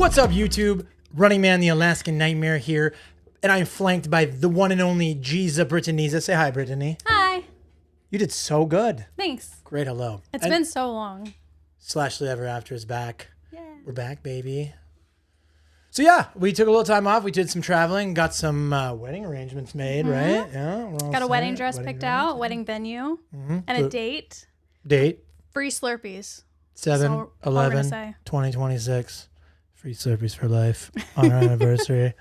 What's up, YouTube? Running Man, the Alaskan Nightmare here, and I'm flanked by the one and only Giza Brittaniza. Say hi, Brittany. Hi. You did so good. Thanks. Great hello. It's been so long. Slashily Ever After is back. Yeah. We're back, baby. So yeah, we took a little time off. We did some traveling, got some wedding arrangements made, right? Yeah. Got a wedding dress picked out, wedding venue, and a date. Date. Free Slurpees. 7/11/2026. Free Slurpees for life on our anniversary.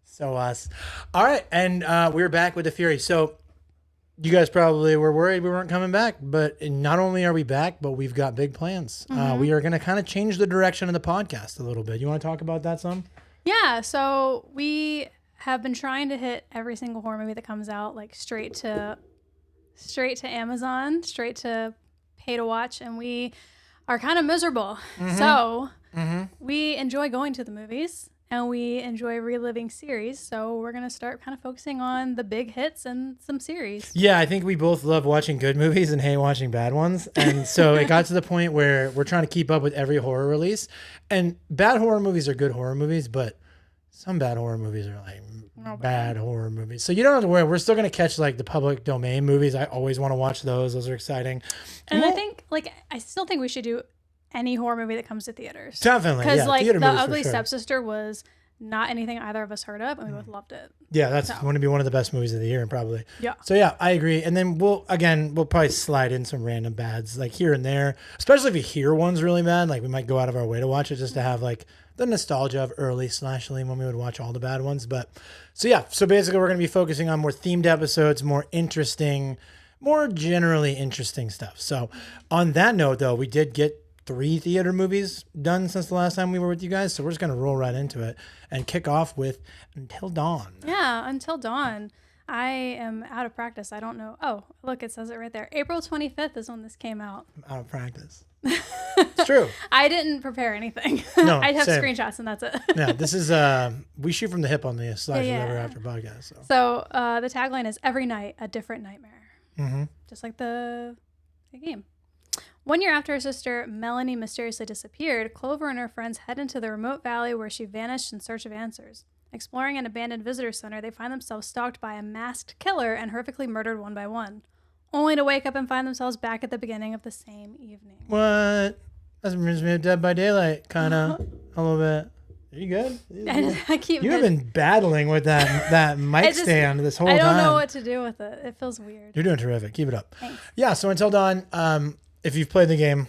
So us. All right, and we're back with the Fury. So you guys probably were worried we weren't coming back, but not only are we back, but we've got big plans. We are going to kind of change the direction of the podcast a little bit. You want to talk about that some? Yeah, so we have been trying to hit every single horror movie that comes out, like straight to Amazon, straight to pay to watch, and we are kind of miserable. So we enjoy going to the movies. And we enjoy reliving series, so we're going to start kind of focusing on the big hits and some series. Yeah, I think we both love watching good movies and hate watching bad ones. And so it got to the point where we're trying to keep up with every horror release. And bad horror movies are good horror movies, but some bad horror movies are like bad horror movies. So you don't have to worry. We're still going to catch like the public domain movies. I always want to watch those. Those are exciting. And I still think we should do any horror movie that comes to theaters. Definitely, because yeah, like theater The movies Ugly for sure. Stepsister was not anything either of us heard of, and we both loved it. Yeah, that's going to be one of the best movies of the year, probably. Yeah. So yeah, I agree. And then we'll probably slide in some random bads like here and there, especially if you hear one's really bad. Like we might go out of our way to watch it just to have like the nostalgia of early Slashily when we would watch all the bad ones. But so yeah, so basically we're going to be focusing on more themed episodes, more interesting, more generally interesting stuff. So on that note, though, we did get 3 theater movies done since the last time we were with you guys. So we're just going to roll right into it and kick off with Until Dawn. Yeah, Until Dawn. I am out of practice. I don't know. Oh, look, it says it right there. April 25th is when this came out. I'm out of practice. It's true. I didn't prepare anything. No, I have same. Screenshots and that's it. Yeah, this is, we shoot from the hip on the Slashily Ever After podcast. So the tagline is every night, a different nightmare. Just like the game. 1 year after her sister Melanie mysteriously disappeared, Clover and her friends head into the remote valley where she vanished in search of answers. Exploring an abandoned visitor center, they find themselves stalked by a masked killer and horrifically murdered one by one, only to wake up and find themselves back at the beginning of the same evening. What? That reminds me of Dead by Daylight, kind of, a little bit. Are you good? You have been battling with that mic stand this whole time. I don't know what to do with it. It feels weird. You're doing terrific. Keep it up. Thanks. Yeah, so Until Dawn, if you've played the game,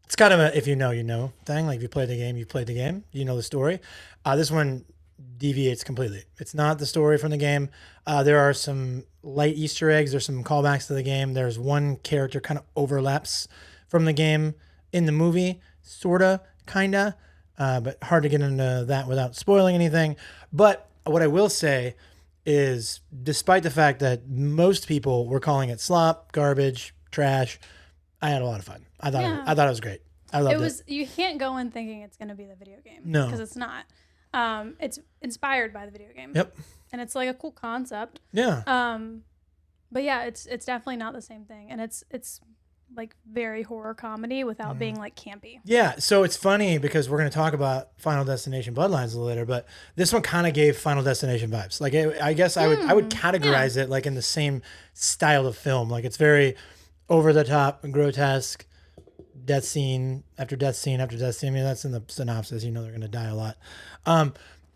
it's kind of a if you know thing. Like if you played the game, you've played the game. You know the story. This one deviates completely. It's not the story from the game. There are some light Easter eggs. There's some callbacks to the game. There's one character kind of overlaps from the game in the movie, sorta, kinda, but hard to get into that without spoiling anything. But what I will say is, despite the fact that most people were calling it slop, garbage, trash, I had a lot of fun. I thought it was great. I loved it. You can't go in thinking it's going to be the video game. No. Because it's not. It's inspired by the video game. Yep. And it's like a cool concept. Yeah. But yeah, it's definitely not the same thing. And it's like very horror comedy without being like campy. Yeah. So it's funny because we're going to talk about Final Destination Bloodlines a little later, but this one kind of gave Final Destination vibes. Like I guess I would categorize it like in the same style of film. Like it's very over the top and grotesque, death scene after death scene after death scene. I mean, that's in the synopsis. You know they're going to die a lot. And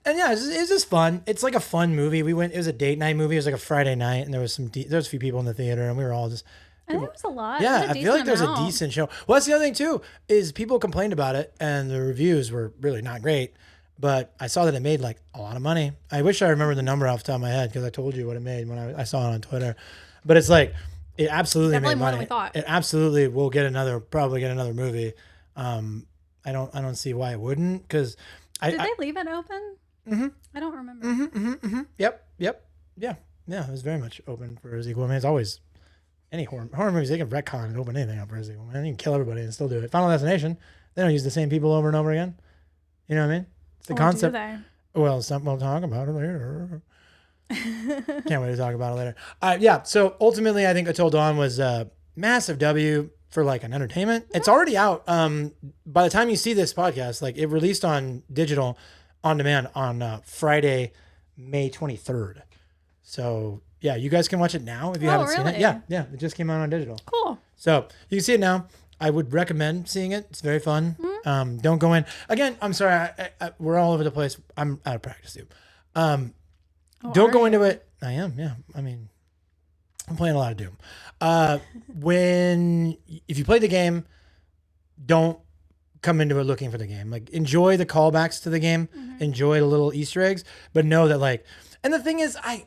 yeah, it's just fun. It's like a fun movie. It was a date night movie. It was like a Friday night, and there was a few people in the theater, and we were all just. I think it was a lot. Yeah, I feel like there was a decent show. Well, that's the other thing too, is people complained about it, and the reviews were really not great. But I saw that it made like a lot of money. I wish I remembered the number off the top of my head because I told you what it made when I saw it on Twitter. But it's like. It absolutely made money. More than we thought. It absolutely will probably get another movie. I don't see why it wouldn't because Did they leave it open? I don't remember. Yep. Yeah. It was very much open for a sequel. I mean, it's always any horror movies, they can retcon and open anything up for a sequel. Man, you can kill everybody and still do it. Final Destination, they don't use the same people over and over again. You know what I mean? It's the concept. Do they? Well, we'll talk about it later. Can't wait to talk about it later. Yeah, so ultimately, I think Until Dawn was a massive W. for like an entertainment. It's already out. By the time you see this podcast, like it released on digital on demand on Friday, May 23rd. So yeah, you guys can watch it now if you haven't seen it. Yeah. It just came out on digital. Cool. So you can see it now. I would recommend seeing it. It's very fun. Mm-hmm. Don't go in. Again, I'm sorry. We're all over the place. I'm out of practice too. Don't go into it. I am. Yeah. I mean, I'm playing a lot of Doom. If you play the game, don't come into it looking for the game. Like enjoy the callbacks to the game. Enjoy the little Easter eggs, but know that like, and the thing is, I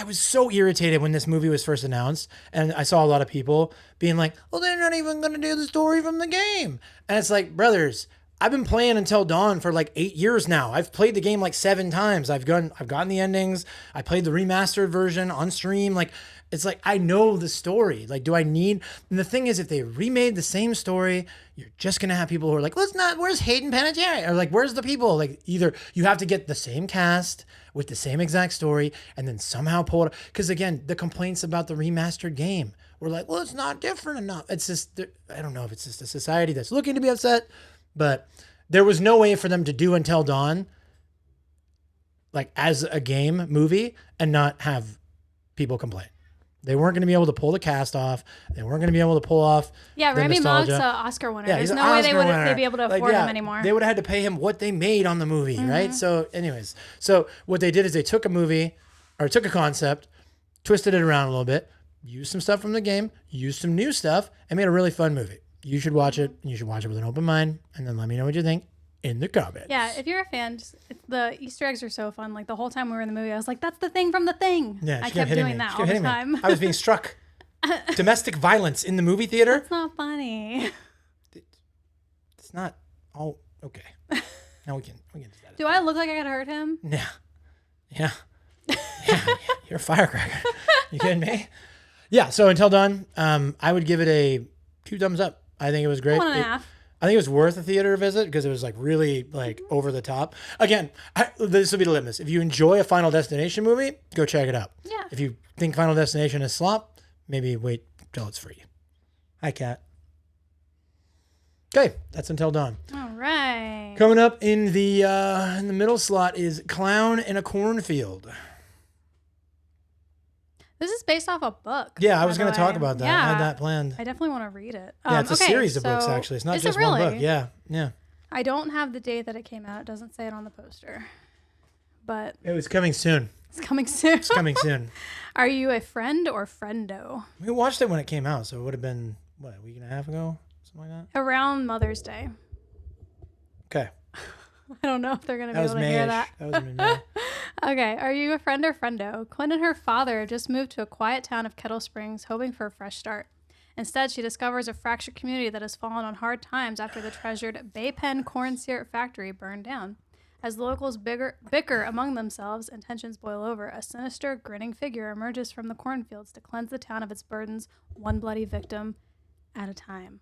was so irritated when this movie was first announced, and I saw a lot of people being like, well, they're not even going to do the story from the game. And it's like, brothers, I've been playing Until Dawn for like 8 years now. I've played the game like 7 times. I've gotten the endings. I played the remastered version on stream. Like, it's like, I know the story. Like, do I need, and the thing is, if they remade the same story, you're just going to have people who are like, where's Hayden Panettiere? Or like, where's the people? Like, either you have to get the same cast with the same exact story and then somehow pull it. Because again, the complaints about the remastered game were like, well, it's not different enough. It's just, I don't know if it's just a society that's looking to be upset, but there was no way for them to do Until Dawn like as a game movie and not have people complain. They weren't going to be able to pull the cast off. They weren't going to be able to pull off. Yeah, the Rami nostalgia. Malek's an Oscar winner. Yeah, There's he's no an way Oscar winner. they'd be able to afford him anymore. They would have had to pay him what they made on the movie, right? So anyways, so what they did is they took a movie or took a concept, twisted it around a little bit, used some stuff from the game, used some new stuff, and made a really fun movie. You should watch it, and you should watch it with an open mind, and then let me know what you think in the comments. Yeah, if you're a fan, the Easter eggs are so fun. Like the whole time we were in the movie, I was like, that's the thing from the thing. Yeah, I kept doing that all the time. I was being struck. Domestic violence in the movie theater. That's not funny. It's not all okay. Now we can do that. Do I look like I could hurt him? Yeah. You're a firecracker. You kidding me? Yeah. So Until Dawn, I would give it a 2 thumbs up. I think it was great. 1.5. I think it was worth a theater visit because it was like really like over the top. Again, this will be the litmus. If you enjoy a Final Destination movie, go check it out. Yeah. If you think Final Destination is slop, maybe wait till it's free. Hi, Kat. Okay, that's Until Dawn. All right. Coming up in the middle slot is Clown in a Cornfield. This is based off a book. Yeah, I was going to talk about that. Yeah, I had that planned. I definitely want to read it. Yeah, it's a series of books, actually. It's not just one book. Yeah. I don't have the date that it came out. It doesn't say it on the poster. But it was coming soon. It's coming soon. It's coming soon. Are you a friend or friendo? We watched it when it came out, so it would have been, what, a week and a half ago? Something like that? Around Mother's Day. Okay. I don't know if they're going to be able to hear that. That was May. Okay. Are you a friend or friendo? Quinn and her father just moved to a quiet town of Kettle Springs, hoping for a fresh start. Instead, she discovers a fractured community that has fallen on hard times after the treasured Bay Pen corn syrup factory burned down. As the locals bicker among themselves and tensions boil over, a sinister, grinning figure emerges from the cornfields to cleanse the town of its burdens, one bloody victim at a time.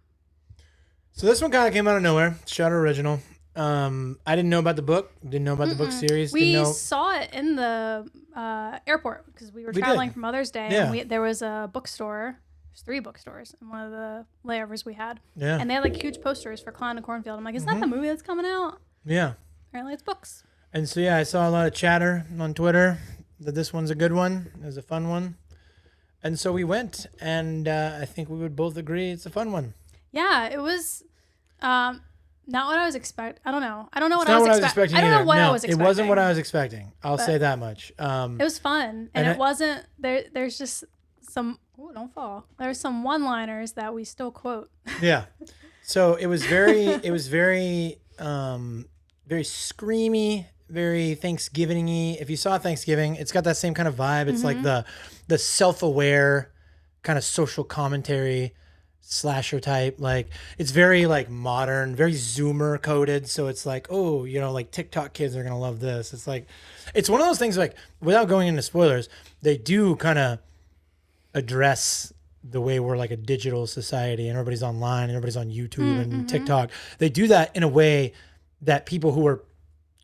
So this one kind of came out of nowhere. Shutter original. I didn't know about the book. Didn't know about the book series. We saw it in the airport because we were traveling for Mother's Day. Yeah. And there was a bookstore. There's 3 bookstores in one of the layovers we had. Yeah. And they had like huge posters for Clown and Cornfield. I'm like, is that the movie that's coming out? Yeah. Apparently it's books. And so, yeah, I saw a lot of chatter on Twitter that this one's a good one. It was a fun one. And so we went, and I think we would both agree it's a fun one. Yeah, it was not what I was expecting. I don't know. I don't know what I I was expecting. I don't know what I was It expecting. wasn't what I was expecting. I'll say that much. It was fun, and it wasn't. There's just some. Oh, don't fall. There's some one-liners that we still quote. Yeah. So it was very. It was very. Very screamy, very Thanksgiving-y. If you saw Thanksgiving, it's got that same kind of vibe. It's like the self-aware kind of social commentary slasher type. Like it's very like modern, very Zoomer coded. So it's like, oh, you know, like TikTok kids are gonna love this. It's like, it's one of those things like without going into spoilers, they do kind of address the way we're like a digital society and everybody's online and everybody's on YouTube and TikTok. They do that in a way that people who are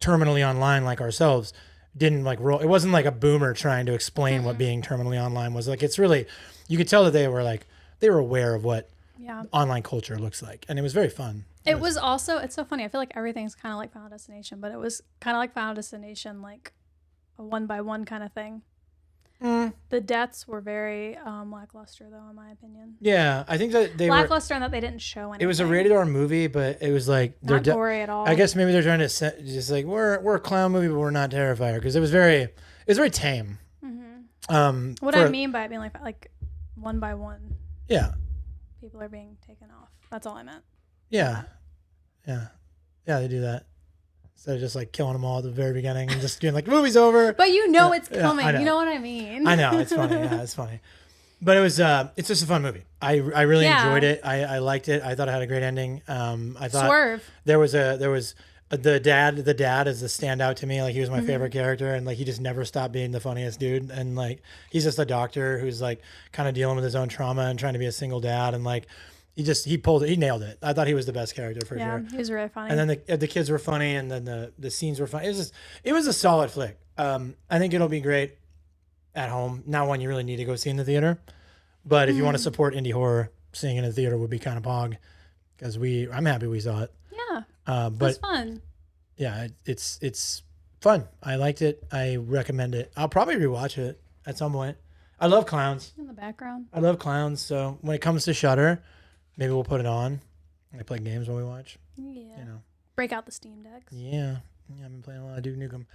terminally online like ourselves didn't like roll. It wasn't like a boomer trying to explain what being terminally online was. Like, it's really, you could tell that they were aware of what online culture looks like. And it was very fun. It was also, it's so funny. I feel like everything's kind of like Final Destination, but it was kind of like Final Destination, like a 1-by-1 kind of thing. The deaths were very lackluster, though, in my opinion. Yeah, I think that they lackluster in that they didn't show anything. It was a rated R movie, but it was like not gory at all. I guess maybe they're trying to just like we're a clown movie, but we're not Terrifier, because it was very tame. What I mean by it being like 1-by-1. Yeah. People are being taken off. That's all I meant. Yeah. They do that. Instead of just like killing them all at the very beginning and just being like, movie's over. But it's coming. You know what I mean? I know. It's funny. Yeah, it's funny. But it was, it's just a fun movie. I really enjoyed it. I liked it. I thought it had a great ending. I thought Swerve. There was the dad is the standout to me. Like, he was my favorite character, and like he just never stopped being the funniest dude. And like, he's just a doctor who's like kind of dealing with his own trauma and trying to be a single dad, and like he nailed it. I thought he was the best character for sure. Yeah, he was really funny. And then the kids were funny, and then the scenes were funny. It was a solid flick. I think it'll be great at home. Not one you really need to go see in the theater, but if you want to support indie horror, seeing it in the theater would be kind of pog, because I'm happy we saw it. Yeah. But it's fun. Yeah, it's fun. I liked it. I recommend it. I'll probably rewatch it at some point. I love clowns. In the background. I love clowns. So when it comes to Shudder, maybe we'll put it on. I play games while we watch. Yeah. You know. Break out the Steam Decks. Yeah. I've been playing a lot of Duke Nukem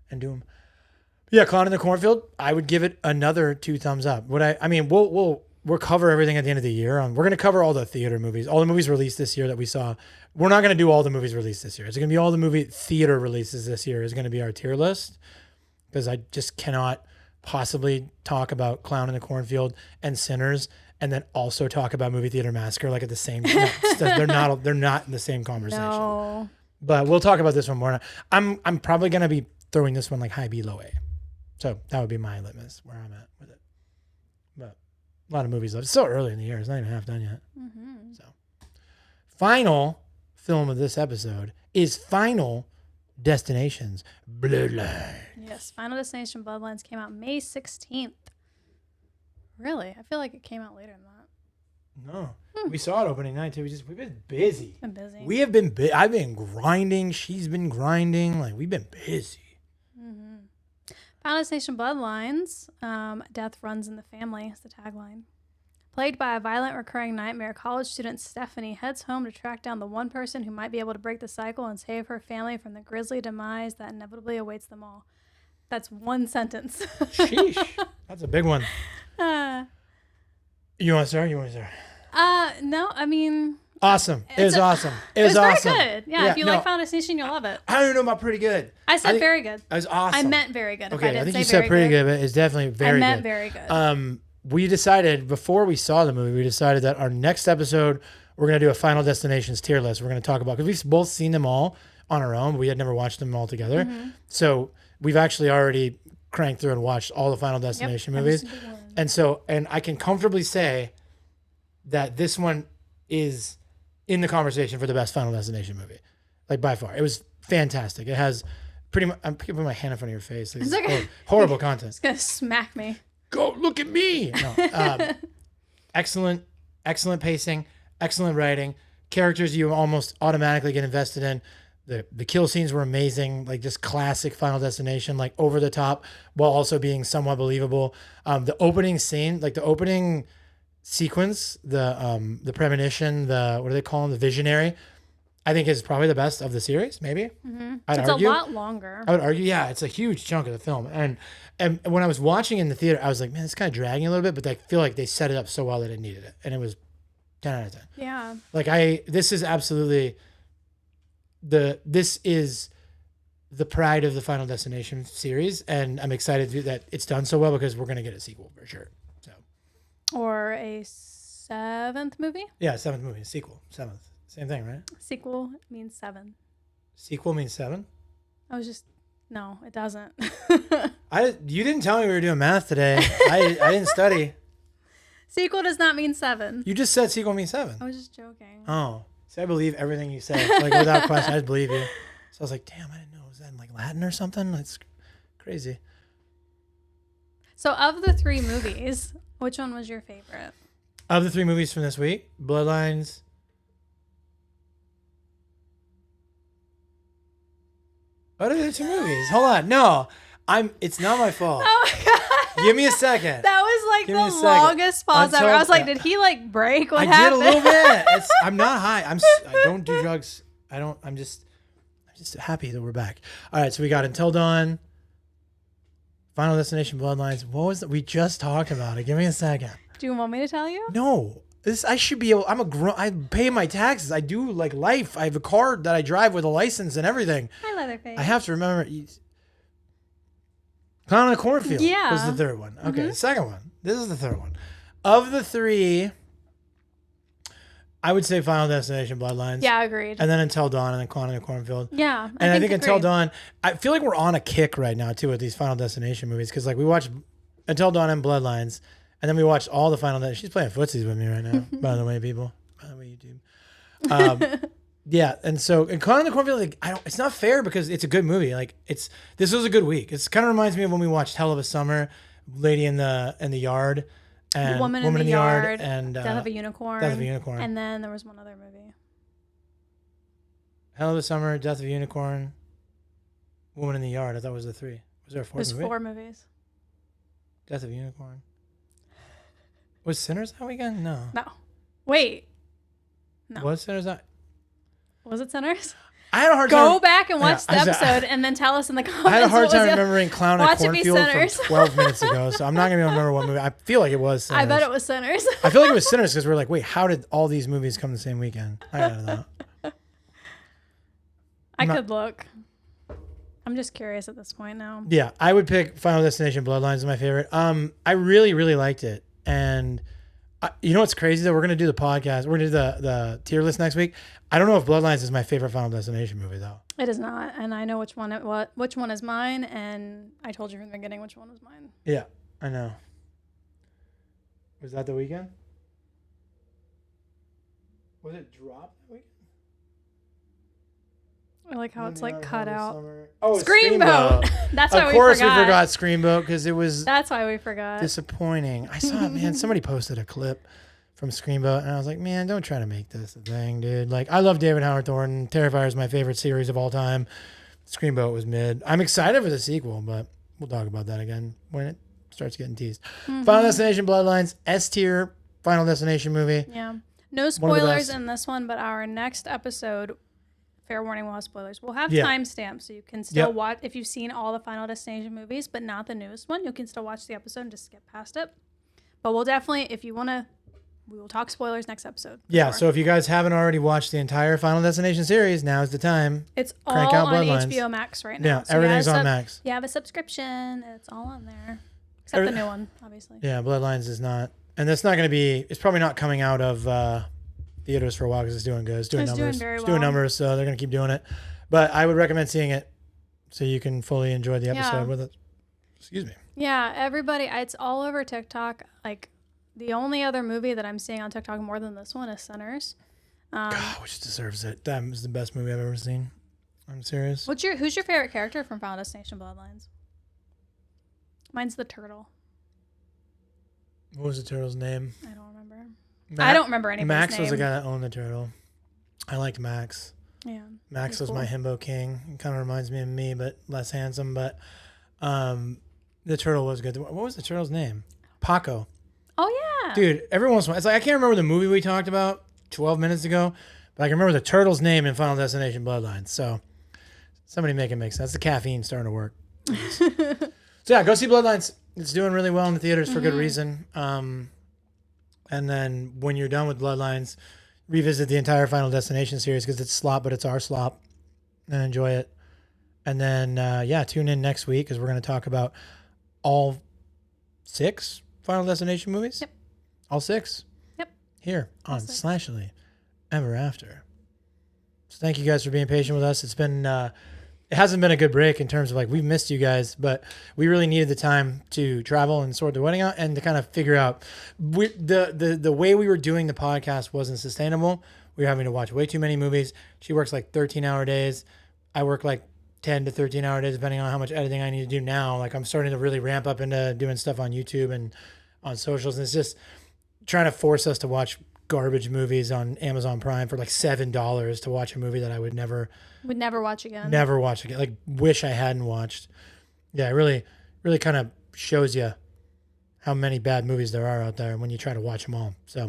and Doom. Yeah, Clown in the Cornfield, I would give it another 2 thumbs up. We'll cover everything at the end of the year. We're going to cover all the theater movies, all the movies released this year that we saw. We're not going to do all the movies released this year. It's going to be all the movie theater releases this year is going to be our tier list, because I just cannot possibly talk about Clown in the Cornfield and Sinners and then also talk about Movie Theater Massacre like at the same time. They're not in the same conversation. No. But we'll talk about this one more. I'm probably going to be throwing this one like high B, low A. So that would be my litmus where I'm at with it. But a lot of movies left. It's so early in the year. It's not even half done yet. So, final film of this episode is Final Destinations Bloodlines. Yes, Final Destination Bloodlines came out May 16th. Really? I feel like it came out later than that. No. We saw it opening night too. We've been busy. We have been I've been grinding. She's been grinding. Like, we've been busy. Final Destination Bloodlines, death runs in the family is the tagline. Plagued by a violent recurring nightmare, college student Stephanie heads home to track down the one person who might be able to break the cycle and save her family from the grisly demise that inevitably awaits them all. That's one sentence. Sheesh. That's a big one. You want to start? No, I mean... Awesome. It was awesome. It was awesome. Very good. Yeah, if you like Final Destination, you'll love it. I don't know about pretty good. I said very good. It was awesome. I meant very good. Okay, I think you said pretty good, but it's definitely very good. I meant very good. We decided, before we saw the movie, that our next episode, we're going to do a Final Destinations tier list. We're going to talk about, because we've both seen them all on our own. We had never watched them all together. So we've actually already cranked through and watched all the Final Destination movies. And I can comfortably say that this one is in the conversation for the best Final Destination movie, like by far. It was fantastic. It has pretty much. I'm putting my hand in front of your face. It's okay. Horrible content. It's gonna smack me. Go look at me. No, excellent pacing, excellent writing, characters you almost automatically get invested in. The kill scenes were amazing, like just classic Final Destination, like over the top while also being somewhat believable. The opening scene, like the opening sequence, the premonition, what do they call him? The visionary, I think is probably the best of the series, maybe. I'd argue. A lot longer. I would argue, yeah, it's a huge chunk of the film. And when I was watching in the theater, I was like, man, it's kind of dragging a little bit, but I feel like they set it up so well that it needed it. And it was 10 out of 10. Yeah. Like this is absolutely this is the pride of the Final Destination series. And I'm excited that it's done so well, because we're going to get a sequel for sure. Or a 7th movie? Yeah, 7th movie. Sequel. 7th. Same thing, right? Sequel means 7. Sequel means 7? No, it doesn't. You didn't tell me we were doing math today. I didn't study. Sequel does not mean 7. You just said sequel means 7. I was just joking. Oh. See, I believe everything you say. Like, without question, I just believe you. So I was like, damn, I didn't know. Was that in like Latin or something? That's crazy. So of the 3 movies, which one was your favorite? Of the 3 movies from this week, Bloodlines. What are the 2 movies? Hold on. No, it's not my fault. Oh my god. Give me a second. That was like Give me a the second. longest pause ever. I was like, Until- did he like break? What I happened? did a little bit. I'm not high. I don't do drugs. I'm just happy that we're back. All right, so we got Until Dawn, Final Destination, Bloodlines. What was that? We just talked about it. Give me a second. Do you want me to tell you? No. I should be able. I pay my taxes. I do like life. I have a car that I drive with a license and everything. Hi, Leatherface. I have to remember. Clown on the Cornfield Yeah. was the third one. Okay, the second one. This is the third one. Of the 3, I would say Final Destination, Bloodlines. Yeah, agreed. And then Until Dawn, and then Clown on the Cornfield. Yeah, And I think Until agreed. Dawn, I feel like we're on a kick right now too with these Final Destination movies, because like we watched Until Dawn and Bloodlines, and then we watched all the Final Destination. She's playing footsies with me right now, by the way, people. By the way, YouTube. Yeah, and Clown on the Cornfield, like it's not fair because it's a good movie. Like this was a good week. It kind of reminds me of when we watched Hell of a Summer, Lady in the Yard, and Woman in the Yard, and Death of a Unicorn. Death of a Unicorn. And then there was one other movie. Hell of a Summer, Death of a Unicorn, Woman in the Yard. I thought it was the 3. Was there a 4th There's movie? 4 movies. Death of a Unicorn. Was Sinners that weekend? No. No. Wait. No. Was Sinners that? Was it Sinners? I had a hard time. Go back and watch Yeah, the episode and then tell us in the comments. I had a hard what was time it. remembering Clown Watch at it be Cornfield Sinners. from 12 minutes ago, so I'm not going to remember what movie. I feel like it was Sinners. I bet it was Sinners. I feel like it was Sinners because we're like, wait, how did all these movies come the same weekend? I don't know. I could look. I'm just curious at this point now. Yeah, I would pick Final Destination Bloodlines as my favorite. I really, really liked it. And you know what's crazy though? We're going to do the podcast. We're going to do the tier list next week. I don't know if Bloodlines is my favorite Final Destination movie though. It is not, and I know which one is mine, and I told you from the beginning which one was mine. Yeah, I know. Was that the weekend? Was it dropped that weekend? I like how it's like cut out. Oh, Screamboat. That's why Of course we forgot. Screamboat because it was That's why we forgot. disappointing. I saw it, man. Somebody posted a clip from Screamboat, and I was like, man, don't try to make this a thing, dude. Like, I love David Howard Thornton. Terrifier is my favorite series of all time. Screamboat was mid. I'm excited for the sequel, but we'll talk about that again when it starts getting teased. Final Destination Bloodlines, S tier Final Destination movie. Yeah. One No of the spoilers best. in this one, but our next episode, fair warning, we'll have spoilers. We'll have Yeah. timestamps so you can still Yep. watch. If you've seen all the Final Destination movies, but not the newest one, you can still watch the episode and just skip past it. But we'll definitely, if you want to, we will talk spoilers next episode. Yeah, Sure. so if you guys haven't already watched the entire Final Destination series, now's the time. It's crank all out on Bloodlines. HBO Max right now. Yeah, So you everything's have a on Max. You have a subscription. It's all on there. Except the new one, obviously. Yeah, Bloodlines is not, and that's not going to be. It's probably not coming out of theaters for a while because it's doing good. It's doing It's doing numbers. very It's doing well. numbers, so they're going to keep doing it. But I would recommend seeing it so you can fully enjoy the episode Yeah. with it. Excuse me. Yeah, everybody, it's all over TikTok. Like, the only other movie that I'm seeing on TikTok more than this one is Sinners. God, which deserves it. That was the best movie I've ever seen. I'm serious. Who's your favorite character from Final Destination Bloodlines? Mine's the turtle. What was the turtle's name? I don't remember. I don't remember anybody's Max name. was the guy that owned the turtle. I liked Max. Yeah. Max He's was my cool. himbo king. It kind of reminds me of me, but less handsome. But the turtle was good. What was the turtle's name? Paco. Oh, yeah. Dude, every once in a while, it's like I can't remember the movie we talked about 12 minutes ago, but I can remember the turtle's name in Final Destination Bloodlines. So somebody make it make sense. The caffeine starting to work. So yeah, go see Bloodlines. It's doing really well in the theaters for good reason. And then when you're done with Bloodlines, revisit the entire Final Destination series because it's slop, but it's our slop, and enjoy it. And then tune in next week because we're going to talk about all 6 Final Destination movies. Yep. All 6. Yep. Here All on 6. Slashily Ever After. So thank you guys for being patient with us. It's been it hasn't been a good break in terms of like we've missed you guys, but we really needed the time to travel and sort the wedding out and to kind of figure out the way we were doing the podcast wasn't sustainable. We were having to watch way too many movies. She works like 13-hour days. I work like 10 to 13-hour days depending on how much editing I need to do now. Like I'm starting to really ramp up into doing stuff on YouTube and on socials, and it's just trying to force us to watch garbage movies on Amazon Prime for like $7 to watch a movie that I would never watch again. Never watch again. Like, wish I hadn't watched. Yeah, it really kind of shows you how many bad movies there are out there when you try to watch them all. So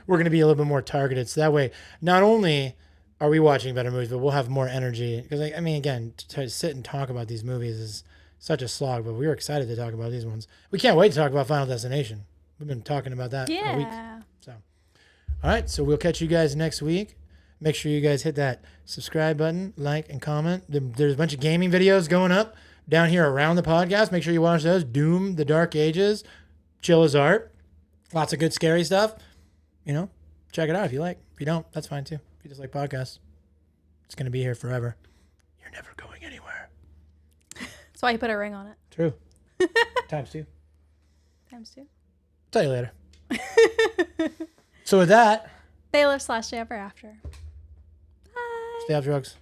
we're going to be a little bit more targeted. So that way, not only are we watching better movies, but we'll have more energy. Because, I mean, again, to sit and talk about these movies is such a slog, but we were excited to talk about these ones. We can't wait to talk about Final Destination. We've been talking about that for a week. So, all right, so we'll catch you guys next week. Make sure you guys hit that subscribe button, like, and comment. There's a bunch of gaming videos going up down here around the podcast. Make sure you watch those. Doom, The Dark Ages, Chill as Art. Lots of good scary stuff. You know, check it out if you like. If you don't, that's fine too. If you just like podcasts, it's going to be here forever. You're never going anywhere. That's why you put a ring on it. True. Times two. Times two. Tell you later. So with that, they live /stay ever after. Bye. stay off drugs.